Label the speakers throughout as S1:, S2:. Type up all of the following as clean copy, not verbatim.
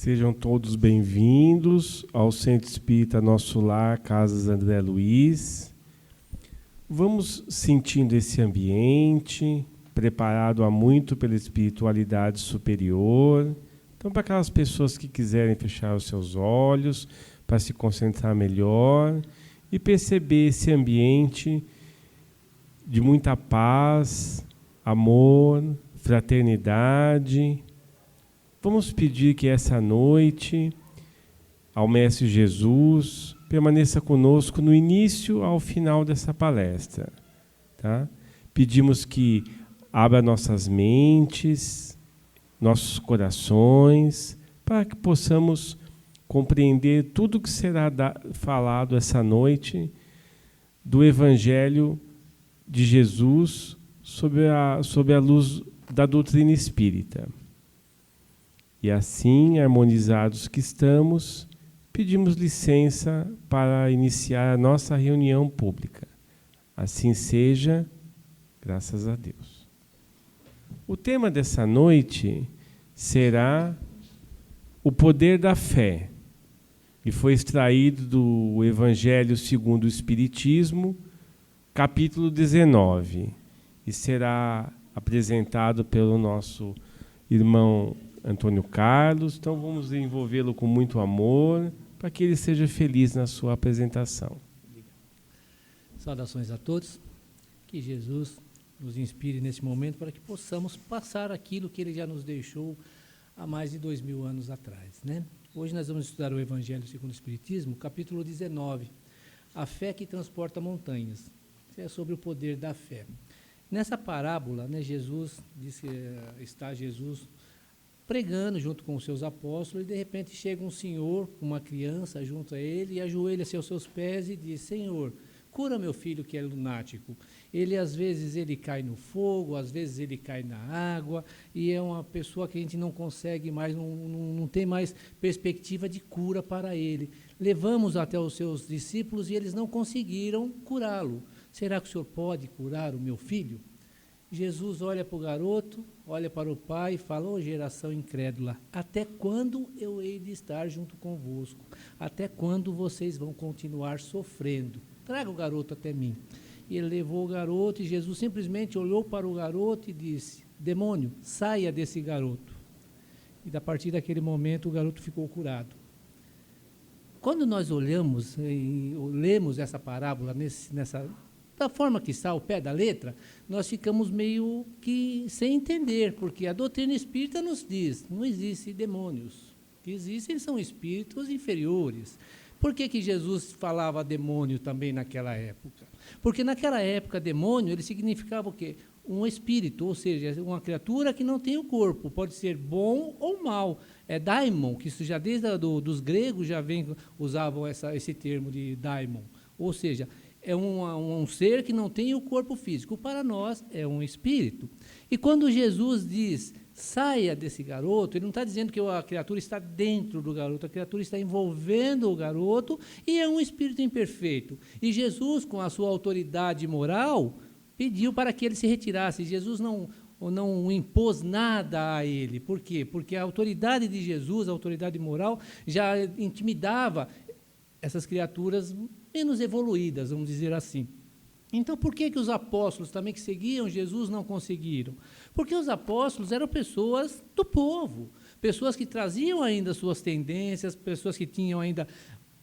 S1: Sejam todos bem-vindos ao Centro Espírita Nosso Lar, Casas André Luiz. Vamos sentindo esse ambiente, preparado há muito pela espiritualidade superior. Então, para aquelas pessoas que quiserem fechar os seus olhos, para se concentrar melhor e perceber esse ambiente de muita paz, amor, fraternidade. Vamos pedir que essa noite, ao Mestre Jesus, permaneça conosco no início ao final dessa palestra. Tá? Pedimos que abra nossas mentes, nossos corações, para que possamos compreender tudo que será falado essa noite do Evangelho de Jesus sob a luz da doutrina espírita. E assim, harmonizados que estamos, pedimos licença para iniciar a nossa reunião pública. Assim seja, graças a Deus. O tema dessa noite será o poder da fé, e foi extraído do Evangelho segundo o Espiritismo, capítulo 19, e será apresentado pelo nosso irmão Antônio Carlos. Então vamos envolvê-lo com muito amor, para que ele seja feliz na sua apresentação.
S2: Saudações a todos, que Jesus nos inspire nesse momento para que possamos passar aquilo que ele já nos deixou há mais de 2000 anos atrás, né? Hoje nós vamos estudar o Evangelho segundo o Espiritismo, capítulo 19, a fé que transporta montanhas. Isso é sobre o poder da fé. Nessa parábola, né, Jesus diz que está Jesus pregando junto com os seus apóstolos, e de repente chega um senhor, uma criança junto a ele, e ajoelha-se aos seus pés e diz: Senhor, cura meu filho que é lunático. Ele, às vezes, ele cai no fogo, às vezes ele cai na água, e é uma pessoa que a gente não consegue mais, não tem mais perspectiva de cura para ele. Levamos até os seus discípulos e eles não conseguiram curá-lo. Será que o senhor pode curar o meu filho? Jesus olha para o garoto, olha para o pai e fala: ô geração incrédula, até quando eu hei de estar junto convosco? Até quando vocês vão continuar sofrendo? Traga o garoto até mim. E ele levou o garoto, e Jesus simplesmente olhou para o garoto e disse: demônio, saia desse garoto. E a partir daquele momento o garoto ficou curado. Quando nós olhamos e lemos essa parábola da forma que está, ao pé da letra, nós ficamos meio que sem entender, porque a doutrina espírita nos diz: não existem demônios, o que existem são espíritos inferiores. Por que Jesus falava demônio também naquela época? Porque naquela época, demônio, ele significava o quê? Um espírito, ou seja, uma criatura que não tem o corpo, pode ser bom ou mal. É daimon, que isso já desde dos gregos já usavam esse termo de daimon, ou seja, é um ser que não tem o corpo físico. Para nós, é um espírito. E quando Jesus diz: saia desse garoto, ele não está dizendo que a criatura está dentro do garoto, a criatura está envolvendo o garoto, e é um espírito imperfeito. E Jesus, com a sua autoridade moral, pediu para que ele se retirasse. Jesus não impôs nada a ele. Por quê? Porque a autoridade de Jesus, a autoridade moral, já intimidava essas criaturas menos evoluídas, vamos dizer assim. Então, por que os apóstolos também que seguiam Jesus não conseguiram? Porque os apóstolos eram pessoas do povo, pessoas que traziam ainda suas tendências, pessoas que tinham ainda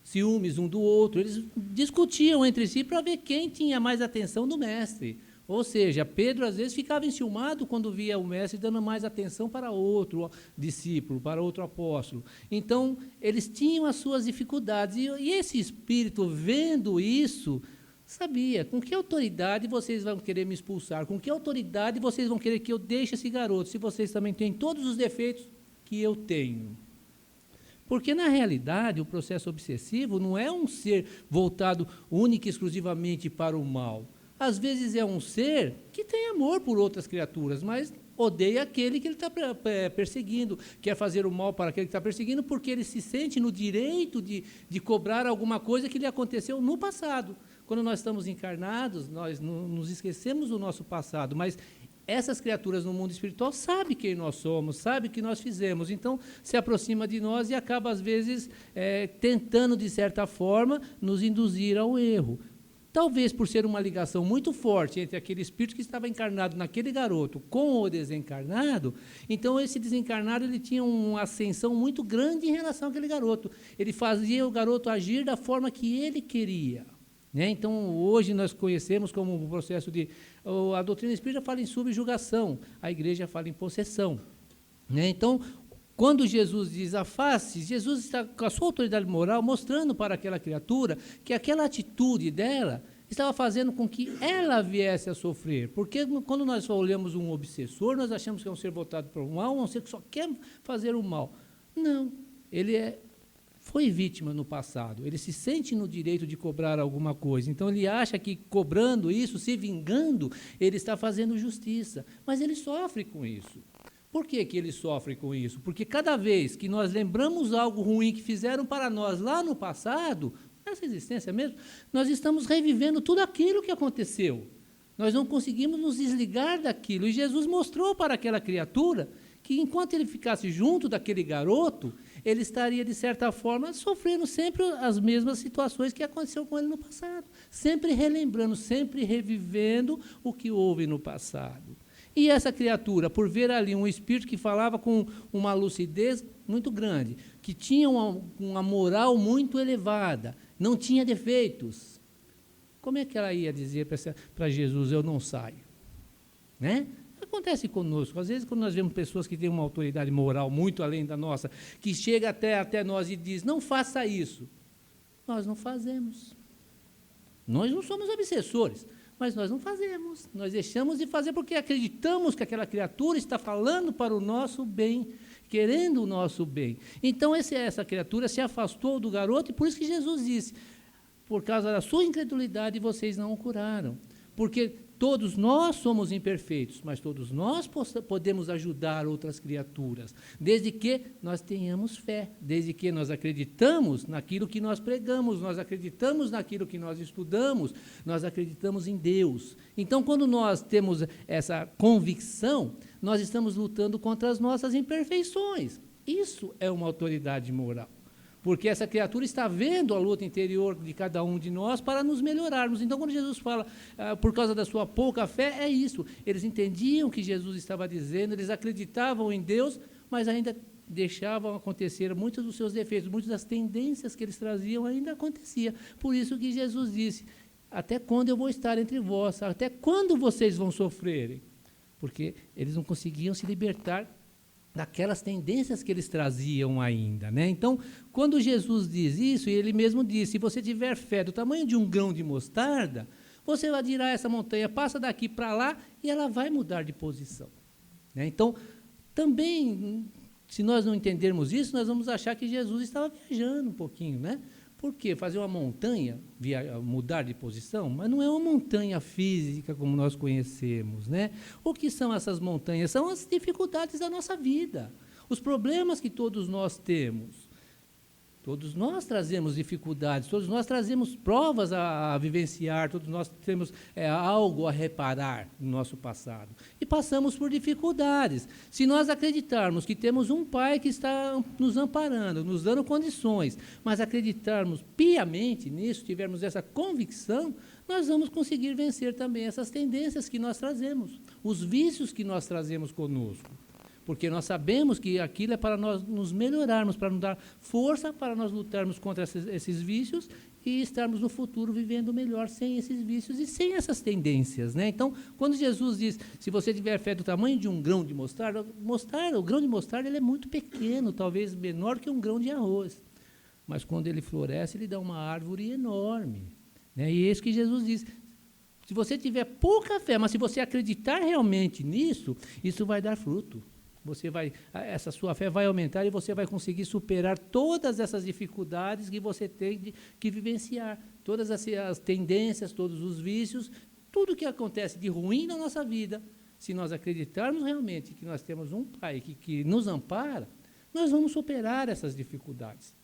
S2: ciúmes um do outro. Eles discutiam entre si para ver quem tinha mais atenção do mestre. Ou seja, Pedro às vezes ficava enciumado quando via o mestre dando mais atenção para outro discípulo, para outro apóstolo. Então, eles tinham as suas dificuldades. E esse espírito, vendo isso, sabia: com que autoridade vocês vão querer me expulsar? Com que autoridade vocês vão querer que eu deixe esse garoto, se vocês também têm todos os defeitos que eu tenho? Porque, na realidade, o processo obsessivo não é um ser voltado única e exclusivamente para o mal. Às vezes é um ser que tem amor por outras criaturas, mas odeia aquele que ele está perseguindo, quer fazer o mal para aquele que está perseguindo, porque ele se sente no direito de cobrar alguma coisa que lhe aconteceu no passado. Quando nós estamos encarnados, nós não nos esquecemos do nosso passado, mas essas criaturas no mundo espiritual sabem quem nós somos, sabem o que nós fizemos, então se aproxima de nós e acaba, às vezes, tentando, de certa forma, nos induzir ao erro. Talvez por ser uma ligação muito forte entre aquele espírito que estava encarnado naquele garoto com o desencarnado, então esse desencarnado ele tinha uma ascensão muito grande em relação àquele garoto. Ele fazia o garoto agir da forma que ele queria. Então, hoje nós conhecemos como o processo de... A doutrina espírita fala em subjugação, a igreja fala em possessão. Então, quando Jesus diz afaste, Jesus está com a sua autoridade moral mostrando para aquela criatura que aquela atitude dela estava fazendo com que ela viesse a sofrer. Porque quando nós olhamos um obsessor, nós achamos que é um ser voltado para o mal, um ser que só quer fazer o mal. Não, ele foi vítima no passado, ele se sente no direito de cobrar alguma coisa, então ele acha que cobrando isso, se vingando, ele está fazendo justiça, mas ele sofre com isso. Por que que ele sofre com isso? Porque cada vez que nós lembramos algo ruim que fizeram para nós lá no passado, nessa existência mesmo, nós estamos revivendo tudo aquilo que aconteceu. Nós não conseguimos nos desligar daquilo, e Jesus mostrou para aquela criatura que enquanto ele ficasse junto daquele garoto, ele estaria, de certa forma, sofrendo sempre as mesmas situações que aconteceu com ele no passado, sempre relembrando, sempre revivendo o que houve no passado. E essa criatura, por ver ali um espírito que falava com uma lucidez muito grande, que tinha uma moral muito elevada, não tinha defeitos, como é que ela ia dizer para Jesus, eu não saio? Acontece conosco, às vezes quando nós vemos pessoas que têm uma autoridade moral muito além da nossa, que chega até nós e diz, não faça isso, nós não fazemos. Nós não somos obsessores, mas nós não fazemos, nós deixamos de fazer porque acreditamos que aquela criatura está falando para o nosso bem, querendo o nosso bem. Então essa criatura se afastou do garoto e por isso que Jesus disse, por causa da sua incredulidade vocês não o curaram, porque todos nós somos imperfeitos, mas todos nós podemos ajudar outras criaturas, desde que nós tenhamos fé, desde que nós acreditamos naquilo que nós pregamos, nós acreditamos naquilo que nós estudamos, nós acreditamos em Deus. Então, quando nós temos essa convicção, nós estamos lutando contra as nossas imperfeições. Isso é uma autoridade moral. Porque essa criatura está vendo a luta interior de cada um de nós para nos melhorarmos. Então, quando Jesus fala, por causa da sua pouca fé, é isso. Eles entendiam o que Jesus estava dizendo, eles acreditavam em Deus, mas ainda deixavam acontecer muitos dos seus defeitos, muitas das tendências que eles traziam ainda acontecia. Por isso que Jesus disse, até quando eu vou estar entre vós? Até quando vocês vão sofrerem? Porque eles não conseguiam se libertar daquelas tendências que eles traziam ainda. Então, quando Jesus diz isso, e ele mesmo disse, se você tiver fé do tamanho de um grão de mostarda, você vai tirar essa montanha, passa daqui para lá, e ela vai mudar de posição. Então, também, se nós não entendermos isso, nós vamos achar que Jesus estava viajando um pouquinho, Por quê? Fazer uma montanha, mudar de posição, mas não é uma montanha física como nós conhecemos, O que são essas montanhas? São as dificuldades da nossa vida, os problemas que todos nós temos. Todos nós trazemos dificuldades, todos nós trazemos provas a vivenciar, todos nós temos algo a reparar no nosso passado. E passamos por dificuldades. Se nós acreditarmos que temos um Pai que está nos amparando, nos dando condições, mas acreditarmos piamente nisso, tivermos essa convicção, nós vamos conseguir vencer também essas tendências que nós trazemos, os vícios que nós trazemos conosco. Porque nós sabemos que aquilo é para nós nos melhorarmos, para nos dar força, para nós lutarmos contra esses vícios e estarmos no futuro vivendo melhor sem esses vícios e sem essas tendências. Então, quando Jesus diz, se você tiver fé do tamanho de um grão de mostarda, o grão de mostarda ele é muito pequeno, talvez menor que um grão de arroz. Mas quando ele floresce, ele dá uma árvore enorme. E é isso que Jesus diz. Se você tiver pouca fé, mas se você acreditar realmente nisso, isso vai dar fruto. Essa sua fé vai aumentar e você vai conseguir superar todas essas dificuldades que você tem que vivenciar, todas as tendências, todos os vícios, tudo que acontece de ruim na nossa vida. Se nós acreditarmos realmente que nós temos um Pai que nos ampara, nós vamos superar essas dificuldades.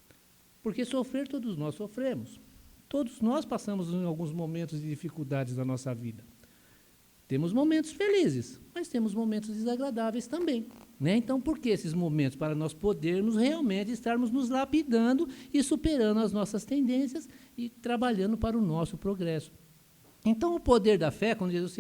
S2: Porque sofrer todos nós sofremos. Todos nós passamos em alguns momentos de dificuldades na nossa vida. Temos momentos felizes, mas temos momentos desagradáveis também. Né? Então, por que esses momentos? Para nós podermos realmente estarmos nos lapidando e superando as nossas tendências e trabalhando para o nosso progresso. Então, o poder da fé, quando Jesus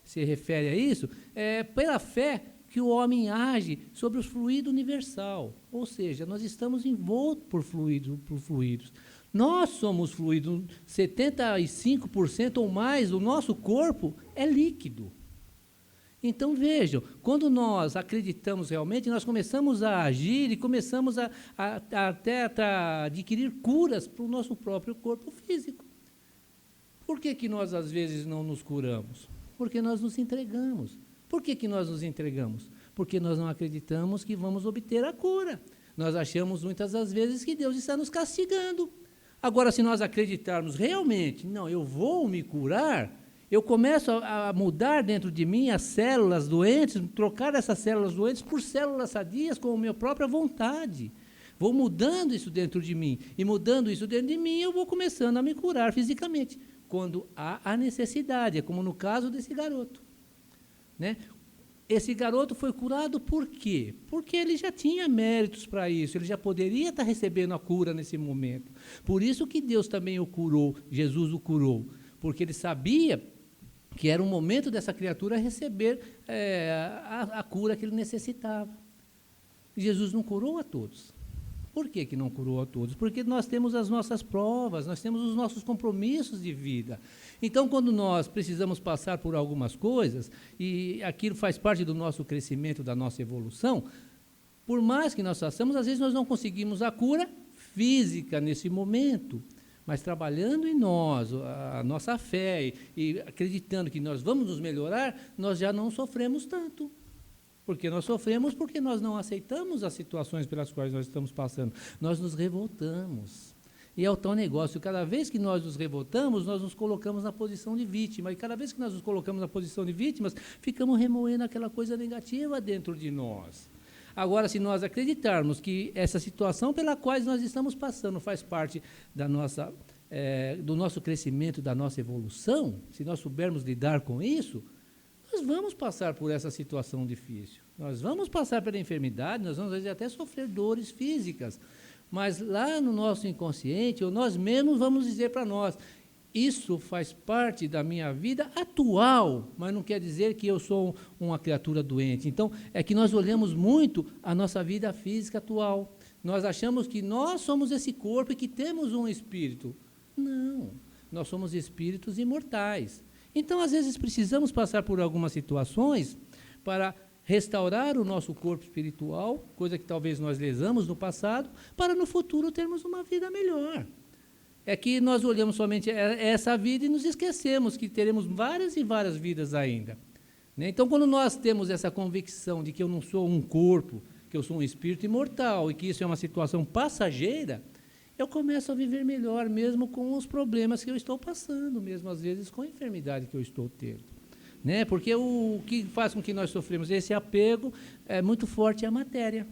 S2: se refere a isso, é pela fé que o homem age sobre o fluido universal. Ou seja, nós estamos envoltos por fluidos. Nós somos fluidos, 75% ou mais do nosso corpo é líquido. Então, vejam, quando nós acreditamos realmente, nós começamos a agir e começamos até a adquirir curas para o nosso próprio corpo físico. Por que nós, às vezes, não nos curamos? Porque nós nos entregamos. Por que nós nos entregamos? Porque nós não acreditamos que vamos obter a cura. Nós achamos, muitas das vezes, que Deus está nos castigando. Agora, se nós acreditarmos realmente, não, eu vou me curar, eu começo a mudar dentro de mim as células doentes, trocar essas células doentes por células sadias com a minha própria vontade. Vou mudando isso dentro de mim. E mudando isso dentro de mim, eu vou começando a me curar fisicamente, quando há a necessidade. É como no caso desse garoto. Né? Esse garoto foi curado por quê? Porque ele já tinha méritos para isso, ele já poderia estar recebendo a cura nesse momento. Por isso que Deus também o curou, Jesus o curou, porque ele sabia que era o momento dessa criatura receber a cura que ele necessitava. Jesus não curou a todos. Por que não curou a todos? Porque nós temos as nossas provas, nós temos os nossos compromissos de vida. Então, quando nós precisamos passar por algumas coisas, e aquilo faz parte do nosso crescimento, da nossa evolução, por mais que nós façamos, às vezes nós não conseguimos a cura física nesse momento, mas trabalhando em nós, a nossa fé, e acreditando que nós vamos nos melhorar, nós já não sofremos tanto. Porque nós sofremos porque nós não aceitamos as situações pelas quais nós estamos passando. Nós nos revoltamos. E é o tal negócio, cada vez que nós nos revoltamos, nós nos colocamos na posição de vítima. E cada vez que nós nos colocamos na posição de vítimas, ficamos remoendo aquela coisa negativa dentro de nós. Agora, se nós acreditarmos que essa situação pela qual nós estamos passando faz parte da nossa, do nosso crescimento, da nossa evolução, se nós soubermos lidar com isso, nós vamos passar por essa situação difícil. Nós vamos passar pela enfermidade, nós vamos às vezes até sofrer dores físicas. Mas lá no nosso inconsciente, ou nós mesmos vamos dizer para nós, isso faz parte da minha vida atual, mas não quer dizer que eu sou uma criatura doente. Então, é que nós olhamos muito a nossa vida física atual. Nós achamos que nós somos esse corpo e que temos um espírito. Não, nós somos espíritos imortais. Então, às vezes, precisamos passar por algumas situações para restaurar o nosso corpo espiritual, coisa que talvez nós lesamos no passado, para no futuro termos uma vida melhor. É que nós olhamos somente essa vida e nos esquecemos que teremos várias e várias vidas ainda. Né? Então, quando nós temos essa convicção de que eu não sou um corpo, que eu sou um espírito imortal e que isso é uma situação passageira, eu começo a viver melhor, mesmo com os problemas que eu estou passando, mesmo às vezes com a enfermidade que eu estou tendo. Né? Porque o que faz com que nós sofremos esse apego é muito forte à matéria.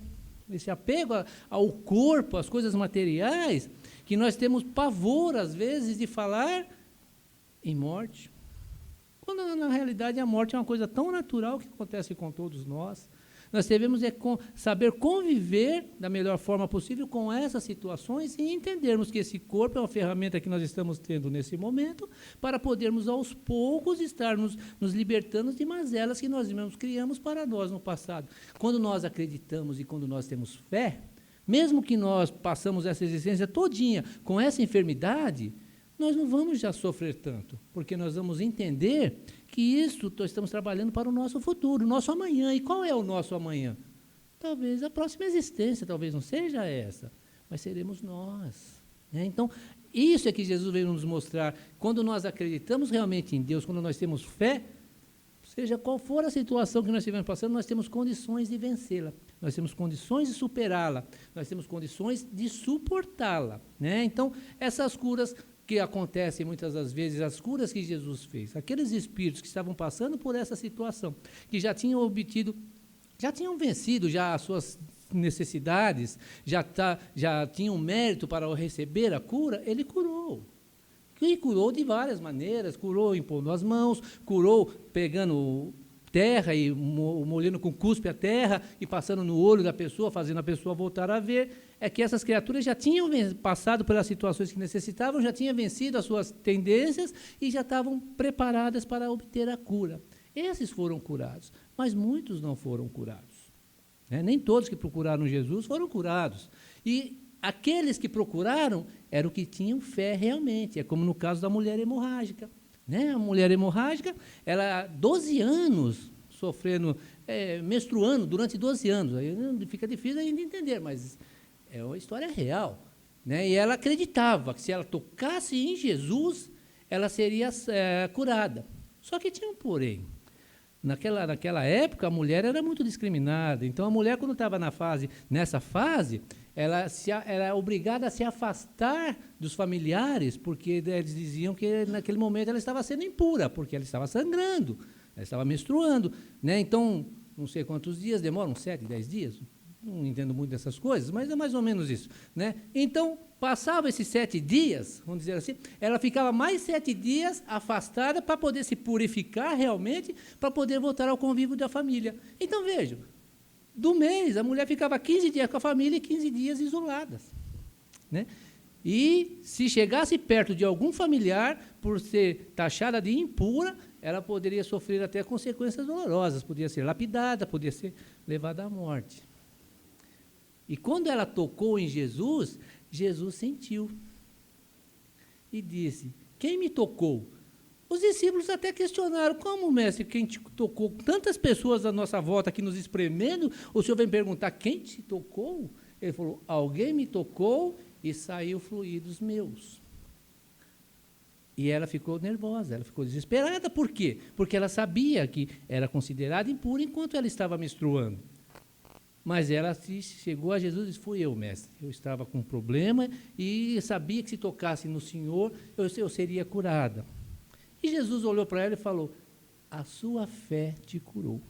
S2: Esse apego ao corpo, às coisas materiais, que nós temos pavor, às vezes, de falar em morte. Quando, na realidade, a morte é uma coisa tão natural que acontece com todos nós. Nós devemos saber conviver da melhor forma possível com essas situações e entendermos que esse corpo é uma ferramenta que nós estamos tendo nesse momento para podermos, aos poucos, estar nos libertando de mazelas que nós mesmos criamos para nós no passado. Quando nós acreditamos e quando nós temos fé, mesmo que nós passamos essa existência todinha com essa enfermidade, nós não vamos já sofrer tanto, porque nós vamos entender que isso estamos trabalhando para o nosso futuro, o nosso amanhã. E qual é o nosso amanhã? Talvez a próxima existência, talvez não seja essa, mas seremos nós. Né? Então, isso é que Jesus veio nos mostrar. Quando nós acreditamos realmente em Deus, quando nós temos fé, seja qual for a situação que nós estivermos passando, nós temos condições de vencê-la, nós temos condições de superá-la, nós temos condições de suportá-la. Né? Então, essas curas que acontecem muitas das vezes, as curas que Jesus fez, aqueles espíritos que estavam passando por essa situação, que já tinham obtido, já tinham vencido já as suas necessidades, já tinham mérito para receber a cura, ele curou. que curou de várias maneiras, curou impondo as mãos, curou pegando terra e molhando com cuspe a terra e passando no olho da pessoa, fazendo a pessoa voltar a ver. É que essas criaturas já tinham passado pelas situações que necessitavam, já tinham vencido as suas tendências e já estavam preparadas para obter a cura. Esses foram curados, mas muitos não foram curados. Nem todos que procuraram Jesus foram curados. E aqueles que procuraram eram que tinham fé realmente. É como no caso da mulher hemorrágica. A mulher hemorrágica, ela 12 anos sofrendo, menstruando durante 12 anos. Aí fica difícil ainda entender, mas é uma história real. E ela acreditava que se ela tocasse em Jesus, ela seria curada. Só que tinha um porém. Naquela época, a mulher era muito discriminada. Então, a mulher, quando estava nessa fase, ela era obrigada a se afastar dos familiares, porque eles diziam que, naquele momento, ela estava sendo impura, porque ela estava sangrando, ela estava menstruando. Então, não sei quantos dias, demoram 7, 10 dias, não entendo muito dessas coisas, mas é mais ou menos isso. Então, passava esses 7 dias, vamos dizer assim, ela ficava mais 7 dias afastada para poder se purificar realmente, para poder voltar ao convívio da família. Então, vejam, do mês, a mulher ficava 15 dias com a família e 15 dias isoladas. E, se chegasse perto de algum familiar, por ser taxada de impura, ela poderia sofrer até consequências dolorosas, podia ser lapidada, podia ser levada à morte. E quando ela tocou em Jesus, Jesus sentiu e disse: quem me tocou? Os discípulos até questionaram: como, mestre, quem te tocou? Tantas pessoas à nossa volta aqui nos espremendo, o senhor vem perguntar quem te tocou? Ele falou: alguém me tocou e saiu fluidos meus. E ela ficou nervosa, ela ficou desesperada. Por quê? Porque ela sabia que era considerada impura enquanto ela estava menstruando. Mas ela chegou a Jesus e disse: fui eu, mestre. Eu estava com um problema e sabia que se tocasse no Senhor, eu seria curada. E Jesus olhou para ela e falou: a sua fé te curou.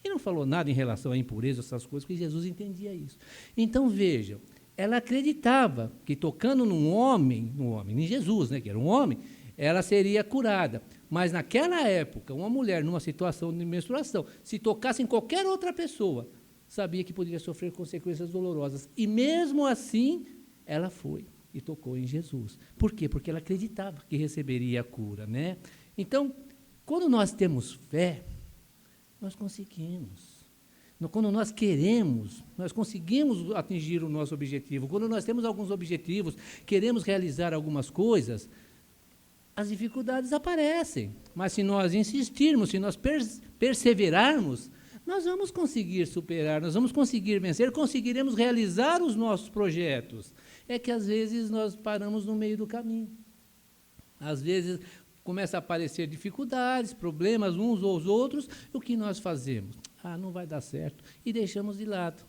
S2: E não falou nada em relação à impureza, essas coisas, porque Jesus entendia isso. Então, vejam, ela acreditava que tocando num homem, em Jesus, que era um homem, ela seria curada. Mas naquela época, uma mulher numa situação de menstruação, se tocasse em qualquer outra pessoa, sabia que poderia sofrer consequências dolorosas. E mesmo assim, ela foi e tocou em Jesus. Por quê? Porque ela acreditava que receberia a cura. Então, quando nós temos fé, nós conseguimos. Quando nós queremos, nós conseguimos atingir o nosso objetivo. Quando nós temos alguns objetivos, queremos realizar algumas coisas, as dificuldades aparecem. Mas se nós insistirmos, se nós perseverarmos, nós vamos conseguir superar, nós vamos conseguir vencer, conseguiremos realizar os nossos projetos. É que, às vezes, nós paramos no meio do caminho. Às vezes, começam a aparecer dificuldades, problemas uns ou os outros, e o que nós fazemos? Não vai dar certo, e deixamos de lado.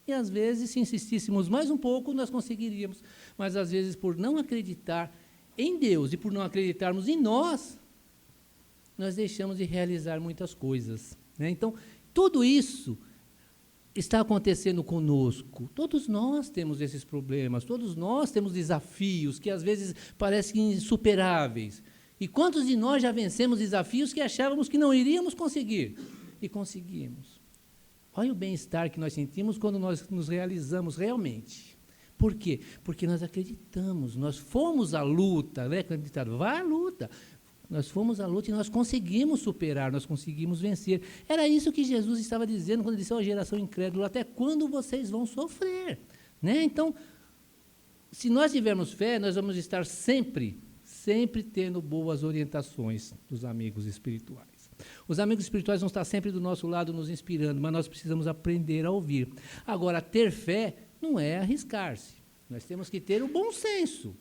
S2: E, às vezes, se insistíssemos mais um pouco, nós conseguiríamos. Mas, às vezes, por não acreditar em Deus e por não acreditarmos em nós deixamos de realizar muitas coisas. Então, tudo isso está acontecendo conosco. Todos nós temos esses problemas, todos nós temos desafios que às vezes parecem insuperáveis. E quantos de nós já vencemos desafios que achávamos que não iríamos conseguir? E conseguimos. Olha o bem-estar que nós sentimos quando nós nos realizamos realmente. Por quê? Porque nós acreditamos, nós fomos à luta, acreditado, vá à luta. Nós fomos à luta e nós conseguimos superar, nós conseguimos vencer. Era isso que Jesus estava dizendo quando ele disse à geração incrédula: até quando vocês vão sofrer? Então, se nós tivermos fé, nós vamos estar sempre tendo boas orientações dos amigos espirituais. Os amigos espirituais vão estar sempre do nosso lado nos inspirando, mas nós precisamos aprender a ouvir. Agora, ter fé não é arriscar-se. Nós temos que ter o bom senso.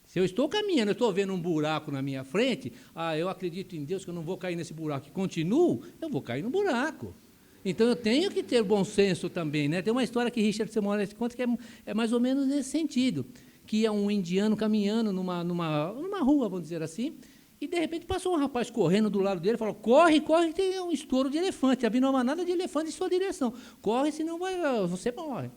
S2: Se eu estou caminhando, eu estou vendo um buraco na minha frente, eu acredito em Deus que eu não vou cair nesse buraco, e continuo, eu vou cair no buraco. Então, eu tenho que ter bom senso também. Tem uma história que Richard Seymour conta que é mais ou menos nesse sentido, que é um indiano caminhando numa rua, vamos dizer assim, e, de repente, passou um rapaz correndo do lado dele, falou: corre, corre, tem um estouro de elefante, havia uma manada de elefante em sua direção. Corre, senão você morre.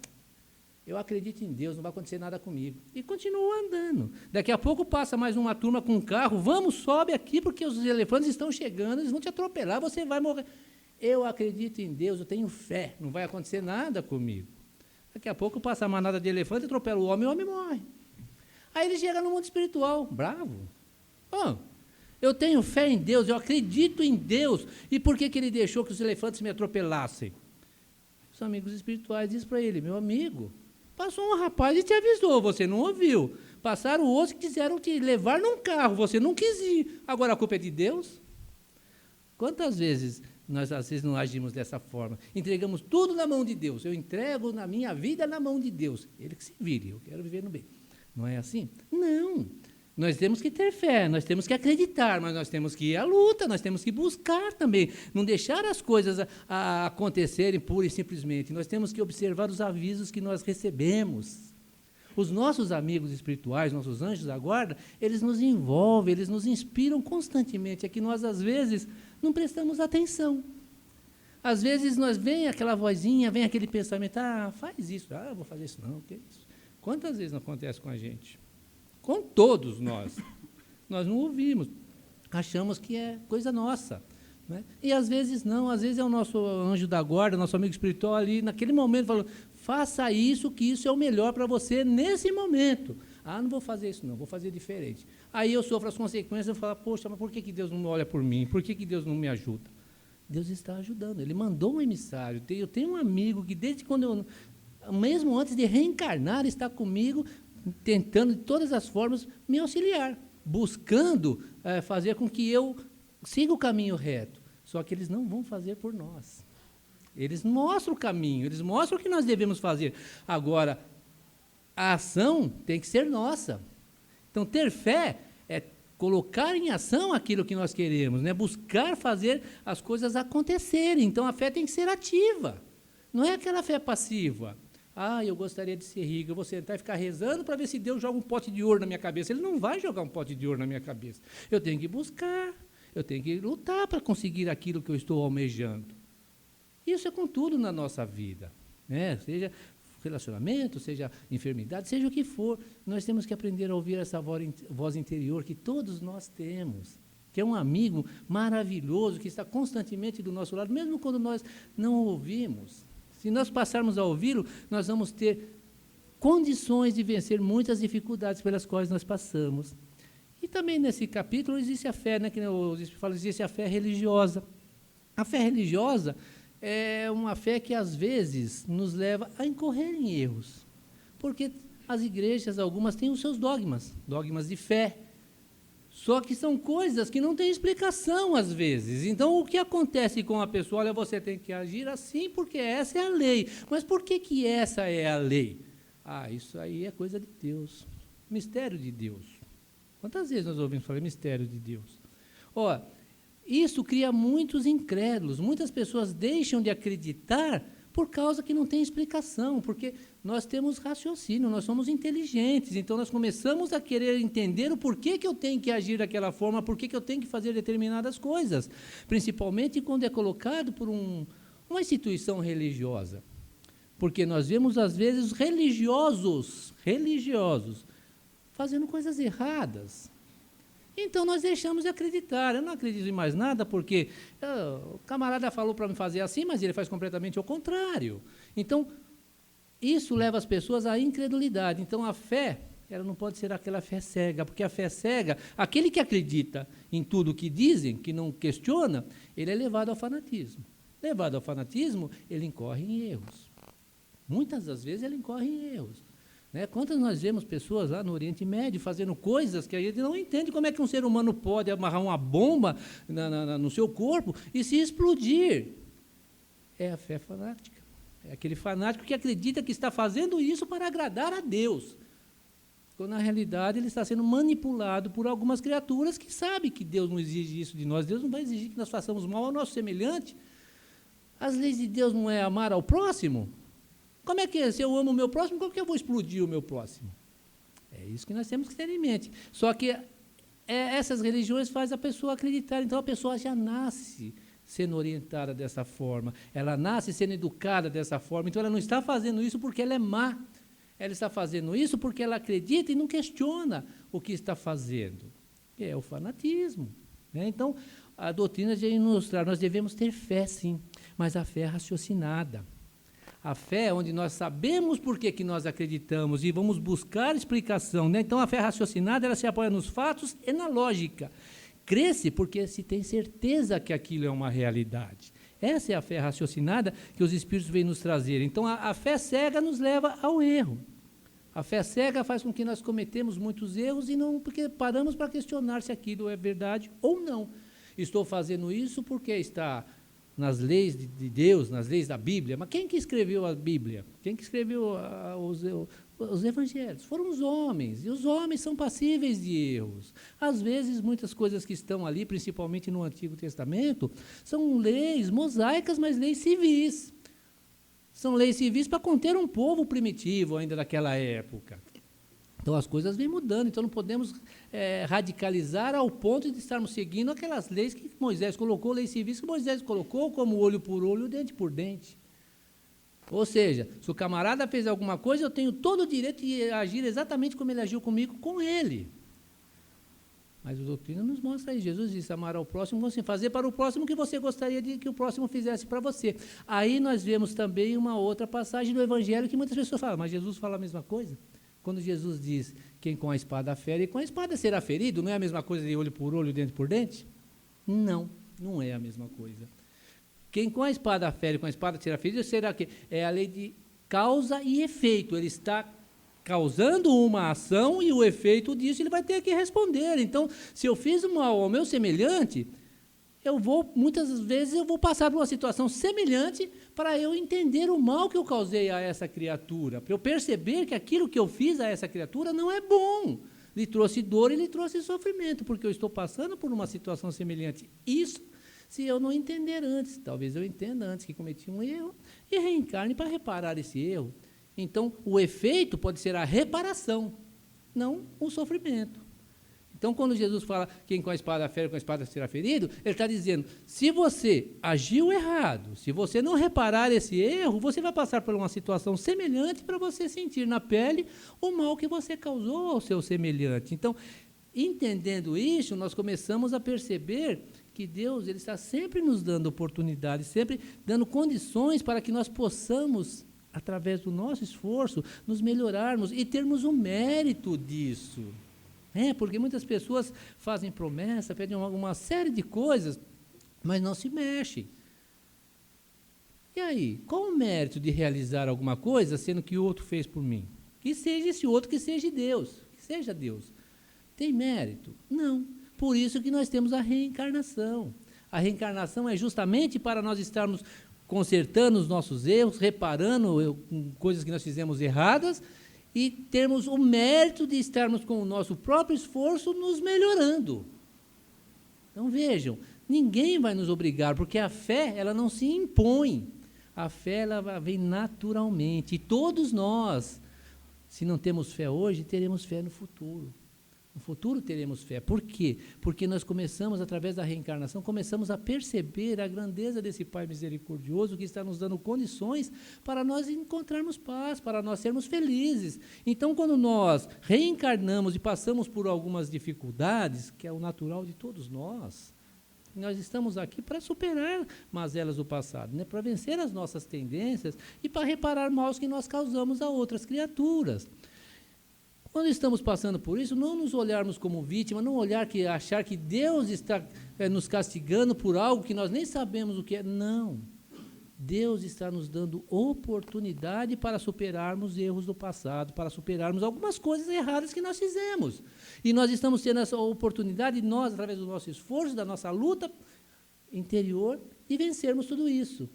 S2: eu acredito em Deus, não vai acontecer nada comigo. E continuou andando. Daqui a pouco passa mais uma turma com um carro, vamos, sobe aqui, porque os elefantes estão chegando, eles vão te atropelar, você vai morrer. Eu acredito em Deus, eu tenho fé, não vai acontecer nada comigo. Daqui a pouco passa a manada de elefante, atropela o homem morre. Aí ele chega no mundo espiritual, bravo. Eu tenho fé em Deus, eu acredito em Deus, e por que ele deixou que os elefantes me atropelassem? Os amigos espirituais dizem para ele, meu amigo, passou um rapaz e te avisou, você não ouviu. Passaram outros que quiseram te levar num carro, você não quis ir. Agora a culpa é de Deus? Quantas vezes nós às vezes não agimos dessa forma? Entregamos tudo na mão de Deus. Eu entrego na minha vida na mão de Deus. Ele que se vire, eu quero viver no bem. Não é assim? Não. Nós temos que ter fé, nós temos que acreditar, mas nós temos que ir à luta, nós temos que buscar também, não deixar as coisas acontecerem pura e simplesmente. Nós temos que observar os avisos que nós recebemos. Os nossos amigos espirituais, nossos anjos da guarda, eles nos envolvem, eles nos inspiram constantemente. É que nós, às vezes, não prestamos atenção. Às vezes, vem aquela vozinha, vem aquele pensamento, faz isso, eu vou fazer isso não, que isso. Quantas vezes não acontece com a gente? Com todos nós. Nós não ouvimos, achamos que é coisa nossa. Né? E às vezes não, às vezes é o nosso anjo da guarda, nosso amigo espiritual ali, naquele momento, falando, faça isso, que isso é o melhor para você nesse momento. Não vou fazer isso não, vou fazer diferente. Aí eu sofro as consequências, eu falo, poxa, mas por que Deus não olha por mim? Por que Deus não me ajuda? Deus está ajudando, Ele mandou um emissário. Eu tenho um amigo que desde quando mesmo antes de reencarnar, está comigo, tentando de todas as formas me auxiliar, buscando fazer com que eu siga o caminho reto. Só que eles não vão fazer por nós. Eles mostram o caminho, eles mostram o que nós devemos fazer. Agora, a ação tem que ser nossa. Então, ter fé é colocar em ação aquilo que nós queremos, né? Buscar fazer as coisas acontecerem. Então, a fé tem que ser ativa. Não é aquela fé passiva. Eu gostaria de ser rico, eu vou sentar e ficar rezando para ver se Deus joga um pote de ouro na minha cabeça. Ele não vai jogar um pote de ouro na minha cabeça. Eu tenho que buscar, eu tenho que lutar para conseguir aquilo que eu estou almejando. Isso é com tudo na nossa vida, né? Seja relacionamento, seja enfermidade, seja o que for, nós temos que aprender a ouvir essa voz interior que todos nós temos, que é um amigo maravilhoso, que está constantemente do nosso lado, mesmo quando nós não o ouvimos. Se nós passarmos a ouvi-lo, nós vamos ter condições de vencer muitas dificuldades pelas quais nós passamos. E também nesse capítulo existe a fé, né, que o Espírito fala, existe a fé religiosa. A fé religiosa é uma fé que, às vezes, nos leva a incorrer em erros. Porque as igrejas, algumas, têm os seus dogmas de fé. Só que são coisas que não têm explicação, às vezes. Então, o que acontece com a pessoa? Olha, você tem que agir assim porque essa é a lei. Mas por que essa é a lei? Isso aí é coisa de Deus. Mistério de Deus. Quantas vezes nós ouvimos falar mistério de Deus? Isso cria muitos incrédulos. Muitas pessoas deixam de acreditar por causa que não tem explicação, porque nós temos raciocínio, nós somos inteligentes, então nós começamos a querer entender o porquê que eu tenho que agir daquela forma, porquê que eu tenho que fazer determinadas coisas, principalmente quando é colocado por uma instituição religiosa, porque nós vemos às vezes religiosos fazendo coisas erradas. Então, nós deixamos de acreditar. Eu não acredito em mais nada porque o camarada falou para me fazer assim, mas ele faz completamente ao contrário. Então, isso leva as pessoas à incredulidade. Então, a fé, ela não pode ser aquela fé cega, porque a fé cega, aquele que acredita em tudo o que dizem, que não questiona, ele é levado ao fanatismo. Levado ao fanatismo, ele incorre em erros. Muitas das vezes, ele incorre em erros. Né? Quantas nós vemos pessoas lá no Oriente Médio fazendo coisas que a gente não entende como é que um ser humano pode amarrar uma bomba no seu corpo e se explodir. É a fé fanática. É aquele fanático que acredita que está fazendo isso para agradar a Deus. Quando, na realidade, ele está sendo manipulado por algumas criaturas que sabem que Deus não exige isso de nós. Deus não vai exigir que nós façamos mal ao nosso semelhante. As leis de Deus não é amar ao próximo? Como é que é? Se eu amo o meu próximo, como que eu vou explodir o meu próximo? É isso que nós temos que ter em mente. Só que essas religiões fazem a pessoa acreditar. Então, a pessoa já nasce sendo orientada dessa forma. Ela nasce sendo educada dessa forma. Então, ela não está fazendo isso porque ela é má. Ela está fazendo isso porque ela acredita e não questiona o que está fazendo. É o fanatismo, né? Então, a doutrina de nos mostrar, nós devemos ter fé, sim, mas a fé é raciocinada. A fé é onde nós sabemos por que nós acreditamos e vamos buscar explicação, né? Então, a fé raciocinada, ela se apoia nos fatos e na lógica. Cresce porque se tem certeza que aquilo é uma realidade. Essa é a fé raciocinada que os Espíritos vêm nos trazer. Então, a fé cega nos leva ao erro. A fé cega faz com que nós cometemos muitos erros e não porque paramos para questionar se aquilo é verdade ou não. Estou fazendo isso porque está nas leis de Deus, nas leis da Bíblia. Mas quem que escreveu a Bíblia? Quem que escreveu os evangelhos? Foram os homens, e os homens são passíveis de erros. Às vezes, muitas coisas que estão ali, principalmente no Antigo Testamento, são leis mosaicas, mas leis civis. São leis civis para conter um povo primitivo ainda daquela época. Então, as coisas vêm mudando, então não podemos radicalizar ao ponto de estarmos seguindo aquelas leis que Moisés colocou, leis civis que Moisés colocou, como olho por olho, dente por dente. Ou seja, se o camarada fez alguma coisa, eu tenho todo o direito de agir exatamente como ele agiu comigo, com ele. Mas a doutrina nos mostra aí, Jesus disse, amar ao próximo, assim, fazer para o próximo o que você gostaria de que o próximo fizesse para você. Aí nós vemos também uma outra passagem do Evangelho que muitas pessoas falam, mas Jesus fala a mesma coisa? Quando Jesus diz, quem com a espada fere, com a espada será ferido, não é a mesma coisa de olho por olho, dente por dente? Não, não é a mesma coisa. Quem com a espada fere, com a espada será ferido, será que é a lei de causa e efeito. Ele está causando uma ação e o efeito disso ele vai ter que responder. Então, se eu fiz mal ao meu semelhante, muitas vezes eu vou passar por uma situação semelhante para eu entender o mal que eu causei a essa criatura, para eu perceber que aquilo que eu fiz a essa criatura não é bom, lhe trouxe dor e lhe trouxe sofrimento, porque eu estou passando por uma situação semelhante. Isso, se eu não entender antes, talvez eu entenda antes que cometi um erro e reencarne para reparar esse erro. Então, o efeito pode ser a reparação, não o sofrimento. Então, quando Jesus fala, quem com a espada fere, com a espada será ferido, ele está dizendo, se você agiu errado, se você não reparar esse erro, você vai passar por uma situação semelhante para você sentir na pele o mal que você causou ao seu semelhante. Então, entendendo isso, nós começamos a perceber que Deus ele está sempre nos dando oportunidades, sempre dando condições para que nós possamos, através do nosso esforço, nos melhorarmos e termos o mérito disso. Porque muitas pessoas fazem promessa, pedem uma série de coisas, mas não se mexem. E aí, qual o mérito de realizar alguma coisa, sendo que o outro fez por mim? Que seja esse outro, que seja Deus, que seja Deus. Tem mérito? Não. Por isso que nós temos a reencarnação. A reencarnação é justamente para nós estarmos consertando os nossos erros, reparando coisas que nós fizemos erradas, e termos o mérito de estarmos com o nosso próprio esforço nos melhorando. Então vejam, ninguém vai nos obrigar, porque a fé ela não se impõe, a fé ela vem naturalmente, e todos nós, se não temos fé hoje, teremos fé no futuro. No futuro teremos fé. Por quê? Porque nós começamos, através da reencarnação, começamos a perceber a grandeza desse Pai misericordioso que está nos dando condições para nós encontrarmos paz, para nós sermos felizes. Então, quando nós reencarnamos e passamos por algumas dificuldades, que é o natural de todos nós estamos aqui para superar mazelas do passado, né? Para vencer as nossas tendências e para reparar males que nós causamos a outras criaturas. Quando estamos passando por isso, não nos olharmos como vítima, não achar que Deus está nos castigando por algo que nós nem sabemos o que é. Não. Deus está nos dando oportunidade para superarmos erros do passado, para superarmos algumas coisas erradas que nós fizemos. E nós estamos tendo essa oportunidade, nós, através do nosso esforço, da nossa luta interior, de vencermos tudo isso.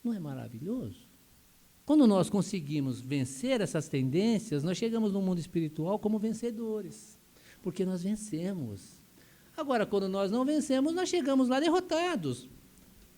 S2: Não é maravilhoso? Quando nós conseguimos vencer essas tendências, nós chegamos no mundo espiritual como vencedores, porque nós vencemos. Agora, quando nós não vencemos, nós chegamos lá derrotados,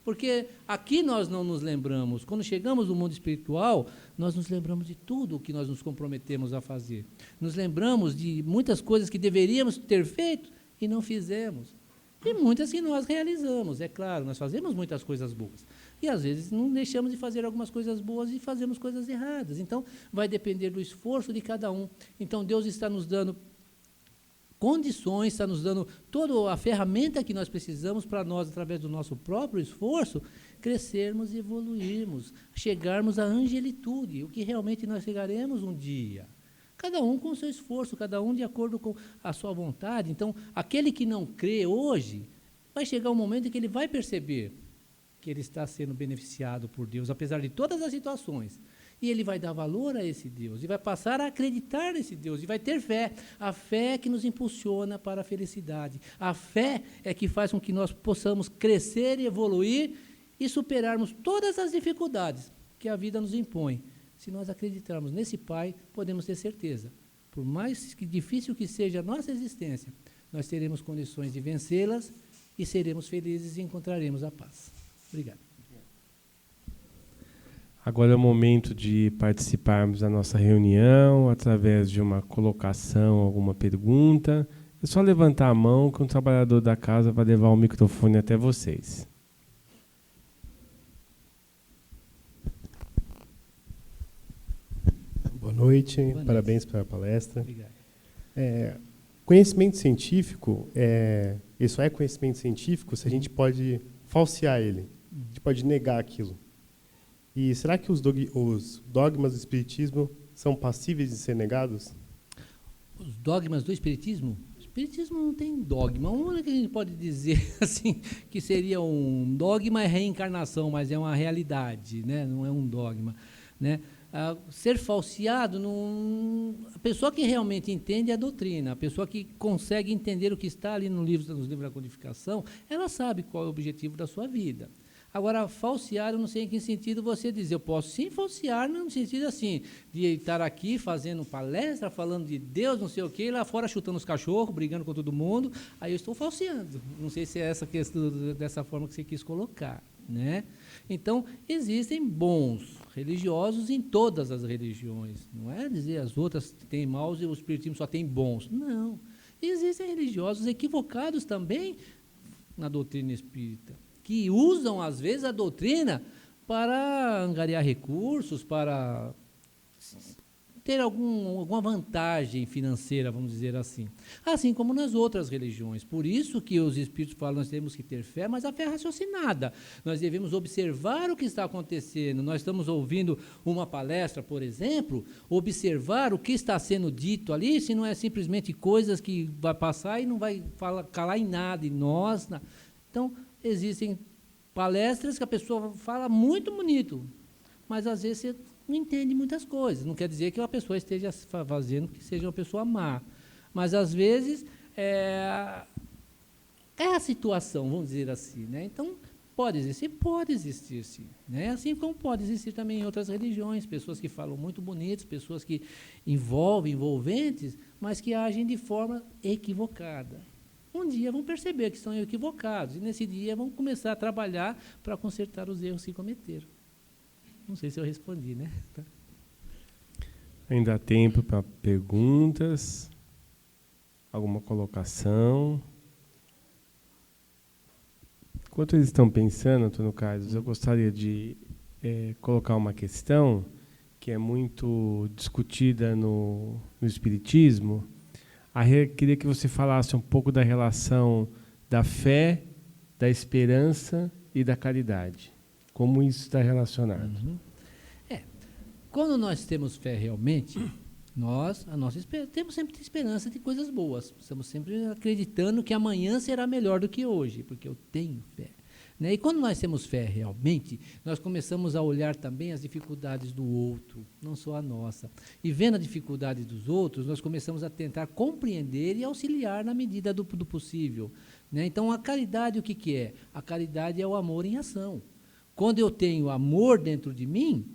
S2: porque aqui nós não nos lembramos. Quando chegamos no mundo espiritual, nós nos lembramos de tudo o que nós nos comprometemos a fazer. Nos lembramos de muitas coisas que deveríamos ter feito e não fizemos. E muitas que nós realizamos, é claro, nós fazemos muitas coisas boas. E às vezes não deixamos de fazer algumas coisas boas e fazemos coisas erradas. Então, vai depender do esforço de cada um. Então, Deus está nos dando condições, está nos dando toda a ferramenta que nós precisamos para nós, através do nosso próprio esforço, crescermos e evoluirmos, chegarmos à angelitude, o que realmente nós chegaremos um dia. Cada um com o seu esforço, cada um de acordo com a sua vontade. Então, aquele que não crê hoje, vai chegar um momento em que ele vai perceber que ele está sendo beneficiado por Deus, apesar de todas as situações. E ele vai dar valor a esse Deus, e vai passar a acreditar nesse Deus, e vai ter fé. A fé é que nos impulsiona para a felicidade. A fé é que faz com que nós possamos crescer e evoluir e superarmos todas as dificuldades que a vida nos impõe. Se nós acreditarmos nesse Pai, podemos ter certeza, por mais que difícil que seja a nossa existência, nós teremos condições de vencê-las e seremos felizes e encontraremos a paz. Obrigado.
S1: Agora é o momento de participarmos da nossa reunião através de uma colocação, alguma pergunta. É só levantar a mão que um trabalhador da casa vai levar o microfone até vocês.
S3: Boa noite, parabéns pela palestra. Conhecimento científico, ele só é conhecimento científico se a gente pode falsear ele, a gente pode negar aquilo. E será que os dogmas do Espiritismo são passíveis de ser negados?
S2: Os dogmas do Espiritismo? O Espiritismo não tem dogma. Uma que a gente pode dizer assim, que seria um dogma é reencarnação, mas é uma realidade, né? Não é um dogma, né? Ser falseado, a pessoa que realmente entende a doutrina, a pessoa que consegue entender o que está ali nos livros da codificação, ela sabe qual é o objetivo da sua vida. Agora, falsear, eu não sei em que sentido você diz. Eu posso sim falsear, no sentido assim, de estar aqui fazendo palestra, falando de Deus, não sei o quê, e lá fora chutando os cachorros, brigando com todo mundo, aí eu estou falseando. Não sei se é essa questão, dessa forma que você quis colocar, né? Então, existem bons religiosos em todas as religiões. Não é dizer as outras têm maus e o Espiritismo só tem bons. Não. Existem religiosos equivocados também na doutrina espírita, que usam, às vezes, a doutrina para angariar recursos, para ter alguma vantagem financeira, vamos dizer assim. Assim como nas outras religiões. Por isso que os Espíritos falam, nós temos que ter fé, mas a fé é raciocinada. Nós devemos observar o que está acontecendo. Nós estamos ouvindo uma palestra, por exemplo, observar o que está sendo dito ali, se não é simplesmente coisas que vai passar e não vai calar em nada, em nós. Então, existem palestras que a pessoa fala muito bonito, mas às vezes você não entende muitas coisas. Não quer dizer que a pessoa esteja fazendo que seja uma pessoa má, mas às vezes é a situação, vamos dizer assim, né? Então, pode existir sim, né? Assim como pode existir também em outras religiões, pessoas que falam muito bonitas, pessoas que envolventes, mas que agem de forma equivocada. Um dia vão perceber que estão equivocados, e nesse dia vão começar a trabalhar para consertar os erros que cometeram. Não sei se eu respondi, né?
S1: Ainda há tempo para perguntas, alguma colocação. Enquanto eles estão pensando, Antônio Carlos, eu gostaria de colocar uma questão que é muito discutida no Espiritismo. Queria que você falasse um pouco da relação da fé, da esperança e da caridade. Como isso está relacionado?
S2: Quando nós temos fé realmente, temos sempre esperança de coisas boas. Estamos sempre acreditando que amanhã será melhor do que hoje, porque eu tenho fé. Né? E quando nós temos fé realmente, nós começamos a olhar também as dificuldades do outro, não só a nossa. E vendo a dificuldade dos outros, nós começamos a tentar compreender e auxiliar na medida do possível. Né? Então, a caridade, o que é? A caridade é o amor em ação. Quando eu tenho amor dentro de mim,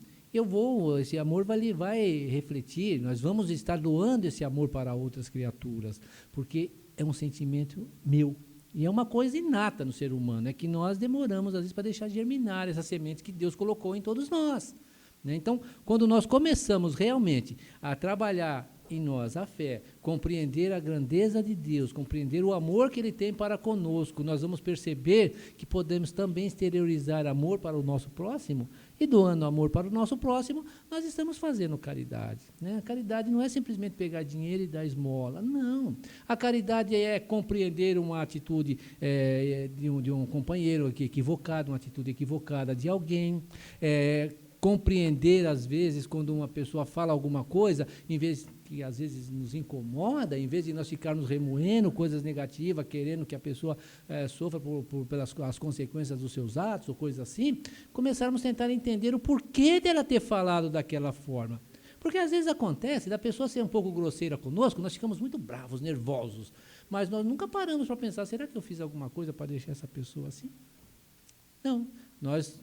S2: esse amor vai refletir, nós vamos estar doando esse amor para outras criaturas, porque é um sentimento meu. E é uma coisa inata no ser humano, é que nós demoramos, às vezes, para deixar germinar essa semente que Deus colocou em todos nós. Né? Então, quando nós começamos realmente a trabalhar em nós a fé, compreender a grandeza de Deus, compreender o amor que Ele tem para conosco, nós vamos perceber que podemos também exteriorizar amor para o nosso próximo, e doando amor para o nosso próximo, nós estamos fazendo caridade. Né? A caridade não é simplesmente pegar dinheiro e dar esmola, não. A caridade é compreender uma atitude de um companheiro equivocado, uma atitude equivocada de alguém, compreender, às vezes, quando uma pessoa fala alguma coisa, em vez que às vezes nos incomoda, em vez de nós ficarmos remoendo coisas negativas, querendo que a pessoa sofra pelas as consequências dos seus atos, ou coisas assim, começarmos a tentar entender o porquê dela ter falado daquela forma. Porque às vezes acontece da pessoa ser um pouco grosseira conosco, nós ficamos muito bravos, nervosos, mas nós nunca paramos para pensar, será que eu fiz alguma coisa para deixar essa pessoa assim? Não, nós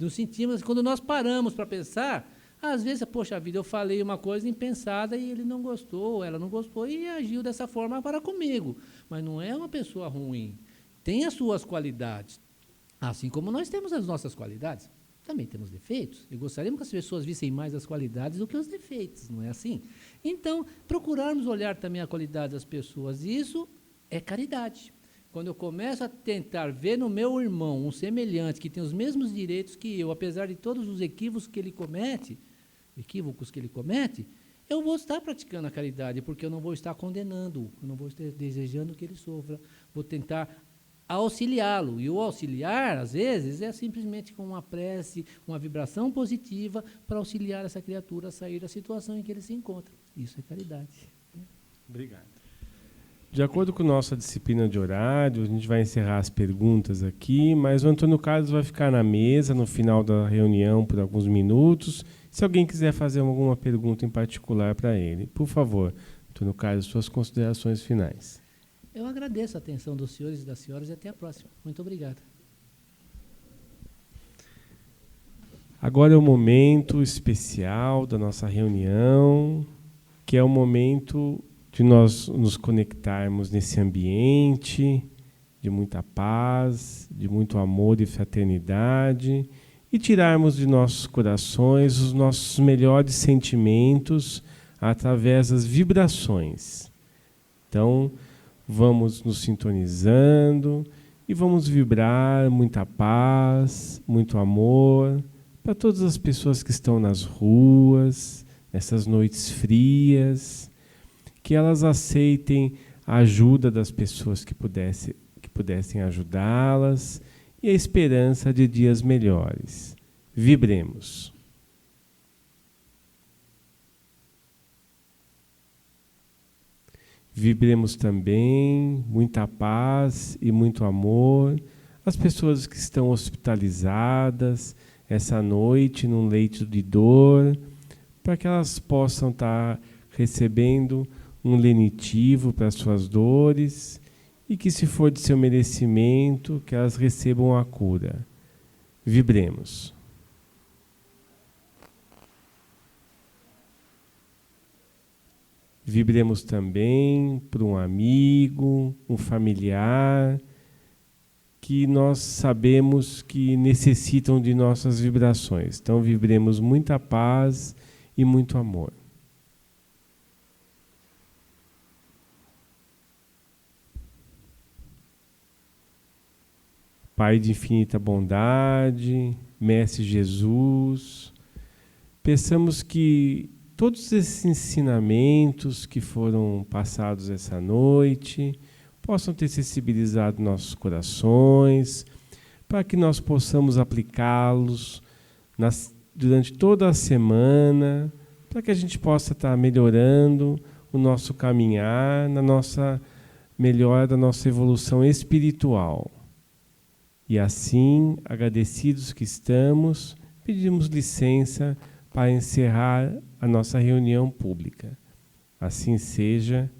S2: nos sentimos, quando nós paramos para pensar, às vezes, poxa vida, eu falei uma coisa impensada e ele não gostou, ela não gostou e agiu dessa forma para comigo. Mas não é uma pessoa ruim, tem as suas qualidades. Assim como nós temos as nossas qualidades, também temos defeitos. E gostaríamos que as pessoas vissem mais as qualidades do que os defeitos, não é assim? Então, procurarmos olhar também a qualidade das pessoas, isso é caridade. Quando eu começo a tentar ver no meu irmão um semelhante que tem os mesmos direitos que eu, apesar de todos os equívocos que ele comete, eu vou estar praticando a caridade, porque eu não vou estar condenando-o, eu não vou estar desejando que ele sofra, vou tentar auxiliá-lo. E o auxiliar, às vezes, é simplesmente com uma prece, uma vibração positiva para auxiliar essa criatura a sair da situação em que ele se encontra. Isso é caridade.
S1: Obrigado. De acordo com nossa disciplina de horário, a gente vai encerrar as perguntas aqui, mas o Antônio Carlos vai ficar na mesa no final da reunião por alguns minutos. Se alguém quiser fazer alguma pergunta em particular para ele, por favor, Antônio Carlos, suas considerações finais.
S2: Eu agradeço a atenção dos senhores e das senhoras e até a próxima. Muito obrigado.
S1: Agora é o momento especial da nossa reunião, que é o momento de nós nos conectarmos nesse ambiente de muita paz, de muito amor e fraternidade, e tirarmos de nossos corações os nossos melhores sentimentos através das vibrações. Então, vamos nos sintonizando e vamos vibrar muita paz, muito amor para todas as pessoas que estão nas ruas, nessas noites frias, que elas aceitem a ajuda das pessoas que pudessem ajudá-las e a esperança de dias melhores. Vibremos. Vibremos também muita paz e muito amor às pessoas que estão hospitalizadas essa noite num leito de dor, para que elas possam estar recebendo um lenitivo para suas dores e que, se for de seu merecimento, que elas recebam a cura. Vibremos. Vibremos também para um amigo, um familiar, que nós sabemos que necessitam de nossas vibrações. Então, vibremos muita paz e muito amor. Pai de infinita bondade, Mestre Jesus, peçamos que todos esses ensinamentos que foram passados essa noite possam ter sensibilizado nossos corações, para que nós possamos aplicá-los durante toda a semana, para que a gente possa estar melhorando o nosso caminhar, na nossa melhora da nossa evolução espiritual. E assim, agradecidos que estamos, pedimos licença para encerrar a nossa reunião pública. Assim seja,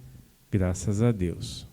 S1: graças a Deus.